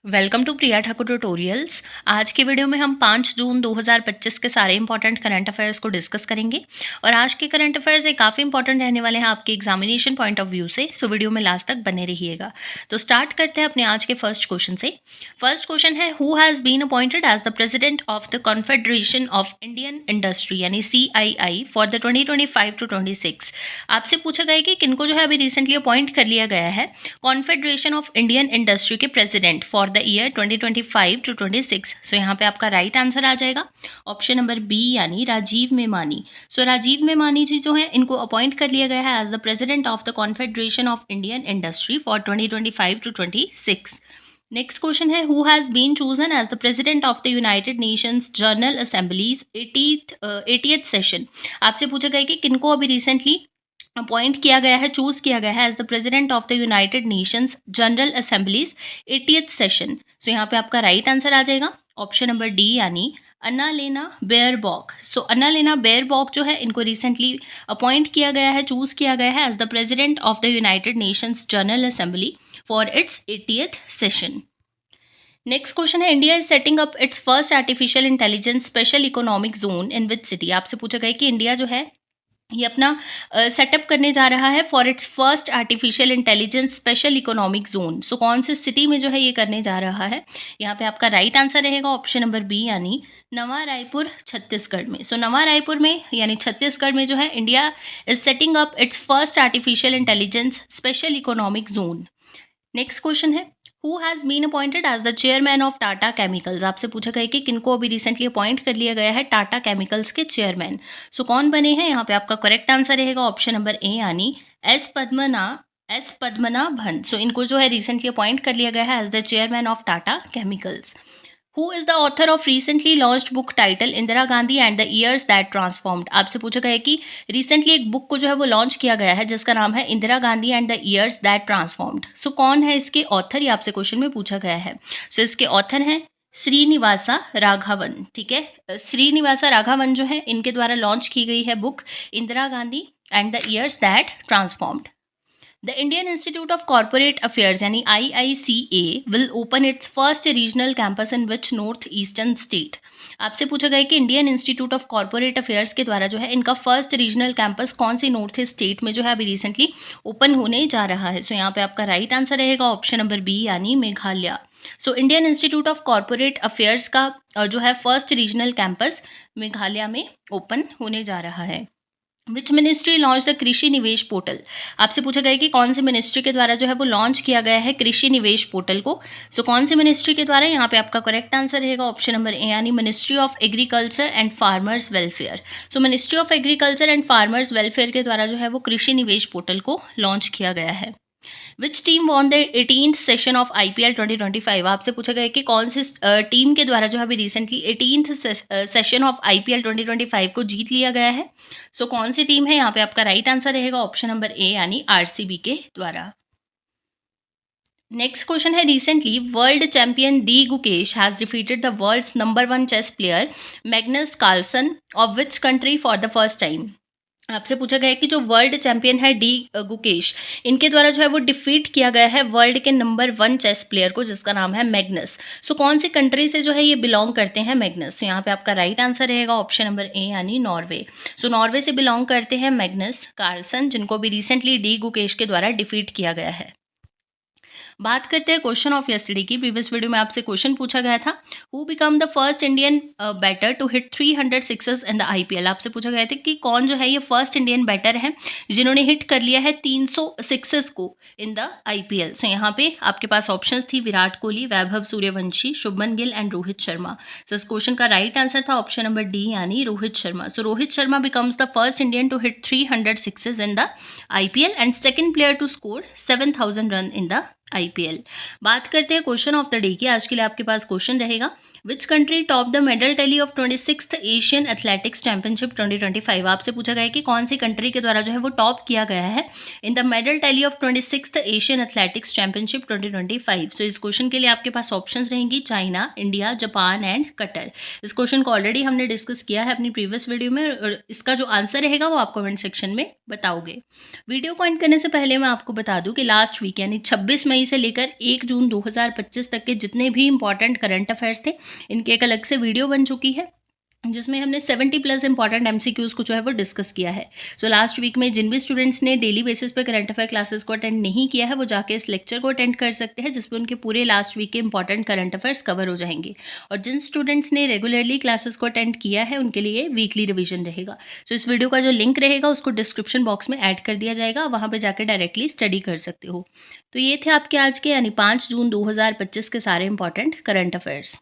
Welcome to Priya Thakur tutorials. आज की video में हम 5 जून 2025 के सारे इंपॉर्टेंट करंट अफेयर्स को डिस्कस करेंगे और आज के करंट अफेयर्स एक काफ़ी इंपॉर्टेंट रहने वाले हैं आपके एग्जामिनेशन पॉइंट ऑफ व्यू से। सो वीडियो में लास्ट तक बने रहिएगा। तो स्टार्ट करते हैं अपने आज के फर्स्ट क्वेश्चन से। फर्स्ट क्वेश्चन है, who has been appointed as the president of the confederation of Indian industry यानी CII फॉर द 2025 to 26। आपसे पूछा गया है कि किनको जो है अभी रिसेंटली अपॉइंट कर लिया गया है कॉन्फेडरेशन ऑफ इंडियन इंडस्ट्री के president for the year 2025 to 26। सो यहाँ पे आपका राइट आंसर आ जाएगा ऑप्शन नंबर बी यानी राजीव मेमानी। सो राजीव मेमानी जी जो है इनको अपॉइंट कर लिया गया है as the president of the confederation of Indian Industry for 2025 to 26। Next question है, who has been chosen as the president of the United Nations General Assembly's 80th session. आपसे पूछा गया कि किनको अभी रिसेंटली अपॉइंट किया गया है, चूज किया गया है as the president of the United Nations General Assembly's 80th session. So यहाँ पे आपका राइट आंसर आ जाएगा ऑप्शन नंबर डी यानी अन्नालेना बेयरबॉक। सो अन्नालेना बेयरबॉक जो है इनको रिसेंटली अपॉइंट किया गया है, चूज किया गया है as the president of the United Nations General Assembly for its 80th session. Next question है, India is setting up its first artificial intelligence special economic zone in which city. आपसे पूछा गया कि इंडिया जो है ये अपना सेटअप करने जा रहा है for its first artificial intelligence special economic zone. So कौन से सिटी में जो है ये करने जा रहा है, यहाँ पे आपका राइट आंसर रहेगा ऑप्शन नंबर बी यानी नवा रायपुर छत्तीसगढ़ में। सो नवा रायपुर में यानी छत्तीसगढ़ में जो है India is setting up its first artificial intelligence special economic zone. Next question है, who has been appointed as the chairman of Tata Chemicals. आपसे पूछा गया कि किनको अभी रिसेंटली अपॉइंट कर लिया गया है टाटा केमिकल्स के चेयरमैन। सो कौन बने हैं, यहाँ पे आपका करेक्ट आंसर रहेगा ऑप्शन नंबर ए यानी एस पद्मनाभन। सो इनको जो है रिसेंटली अपॉइंट कर लिया गया है as the chairman of Tata Chemicals. Who is the author of recently launched book title Indira Gandhi and the years that transformed. आपसे पूछा गया है कि रिसेंटली एक बुक को जो है वो लॉन्च किया गया है जिसका नाम है Indira Gandhi and the years that transformed. So कौन है इसके ऑथर, ये आपसे क्वेश्चन में पूछा गया है। सो इसके ऑथर हैं श्रीनिवासा राघवन। ठीक है, श्रीनिवासा राघवन जो है इनके द्वारा लॉन्च की गई है book Indira Gandhi and the years that transformed. The Indian institute of corporate affairs यानी IICA will open it's first regional campus in which north eastern state. आपसे पूछा गया कि Indian institute of corporate affairs के द्वारा जो है इनका फर्स्ट रीजनल कैंपस कौन सी नॉर्थ ईस्ट स्टेट में जो है अभी रिसेंटली ओपन होने जा रहा है। सो यहाँ पे आपका राइट आंसर रहेगा ऑप्शन नंबर बी यानी Meghalaya. So Indian institute of corporate affairs का जो है फर्स्ट रीजनल कैंपस मेघालय में ओपन होने जा रहा है। विच मिनिस्ट्री लॉन्च द कृषि निवेश पोर्टल। आपसे पूछा गया कि कौन सी मिनिस्ट्री के द्वारा जो है वो लॉन्च किया गया है कृषि निवेश पोर्टल को। सो कौन सी मिनिस्ट्री के द्वारा, यहाँ पे आपका करेक्ट आंसर रहेगा ऑप्शन नंबर ए यानी ministry of agriculture and farmers welfare. So ministry of agriculture and farmers welfare के द्वारा जो है वो कृषि निवेश पोर्टल को लॉन्च किया गया है। Which team won the 18th session of IPL 2025। आपसे पूछा गया कि कौन सी टीम के द्वारा जो है अभी recently 18th session of IPL 2025 को जीत लिया गया है। सो कौन सी टीम है, यहाँ पे आपका राइट आंसर रहेगा ऑप्शन नंबर ए यानी RCB के द्वारा। नेक्स्ट क्वेश्चन है, recently world champion D Gukesh has defeated the world's number 1 chess player Magnus Carlsen of which country for the first time. आपसे पूछा गया है कि जो वर्ल्ड चैंपियन है डी गुकेश, इनके द्वारा जो है वो डिफीट किया गया है वर्ल्ड के नंबर 1 चेस प्लेयर को जिसका नाम है मैग्नस। सो कौन सी कंट्री से जो है ये बिलोंग करते हैं मैग्नस। तो यहाँ पे आपका राइट आंसर रहेगा ऑप्शन नंबर ए यानी नॉर्वे। सो नॉर्वे से बिलोंग करते हैं मैग्नस कार्लसन जिनको भी रिसेंटली डी गुकेश के द्वारा डिफीट किया गया है। बात करते हैं क्वेश्चन ऑफ यस्टरडे की। प्रीवियस वीडियो में आपसे क्वेश्चन पूछा गया था, who become the first Indian batter to hit 300 sixes in the IPL। आपसे पूछा गया था कि कौन जो है ये फर्स्ट इंडियन बैटर है जिन्होंने हिट कर लिया है 300 सिक्सेस को इन द IPL। सो यहाँ पे आपके पास ऑप्शंस थी विराट कोहली, वैभव सूर्यवंशी, शुभमन गिल एंड रोहित शर्मा। सो इस क्वेश्चन का राइट आंसर था ऑप्शन नंबर डी यानी Rohit Sharma. So Rohit Sharma becomes the first Indian to hit 300 sixes in the IPL and second player to score 7000 run in the IPL। बात करते हैं क्वेश्चन ऑफ द डे की। आज के लिए आपके पास क्वेश्चन रहेगा, which country top the medal tally of 26th Asian athletics championship 2025। आपसे पूछा गया है कि कौन सी कंट्री के द्वारा जो है वो टॉप किया गया है in the medal tally of 26th Asian athletics championship 2025। सो इस क्वेश्चन के लिए आपके पास ऑप्शंस रहेंगी China, India, Japan and Qatar. इस क्वेश्चन को ऑलरेडी हमने डिस्कस किया है अपनी प्रीवियस वीडियो में और इसका जो आंसर रहेगा वो आप कमेंट सेक्शन में बताओगे। वीडियो को एंड करने से पहले मैं आपको बता दूं कि लास्ट वीक यानी 26 मई से लेकर 1 जून 2025 तक के जितने भी इंपॉर्टेंट करंट अफेयर्स थे इनकी एक अलग से वीडियो बन चुकी है जिसमें हमने 70+ इंपॉर्टेंट एमसीक्यूज को जो है वो डिस्कस किया है। सो लास्ट वीक में जिन भी स्टूडेंट्स ने डेली बेसिस पे करंट अफेयर क्लासेस को अटेंड नहीं किया है वो जाके इस लेक्चर को अटेंड कर सकते हैं जिसमें उनके पूरे लास्ट वीक के इंपॉर्टेंट करंट अफेयर्स कवर हो जाएंगे। और जिन स्टूडेंट्स ने रेगुलरली क्लासेस को अटेंड किया है उनके लिए वीकली रिविजन रहेगा। सो इस वीडियो का जो लिंक रहेगा उसको डिस्क्रिप्शन बॉक्स में ऐड कर दिया जाएगा, वहाँ पर जाकर डायरेक्टली स्टडी कर सकते हो। तो ये थे आपके आज के यानी 5 जून 2025 के सारे इंपॉर्टेंट करंट अफेयर्स।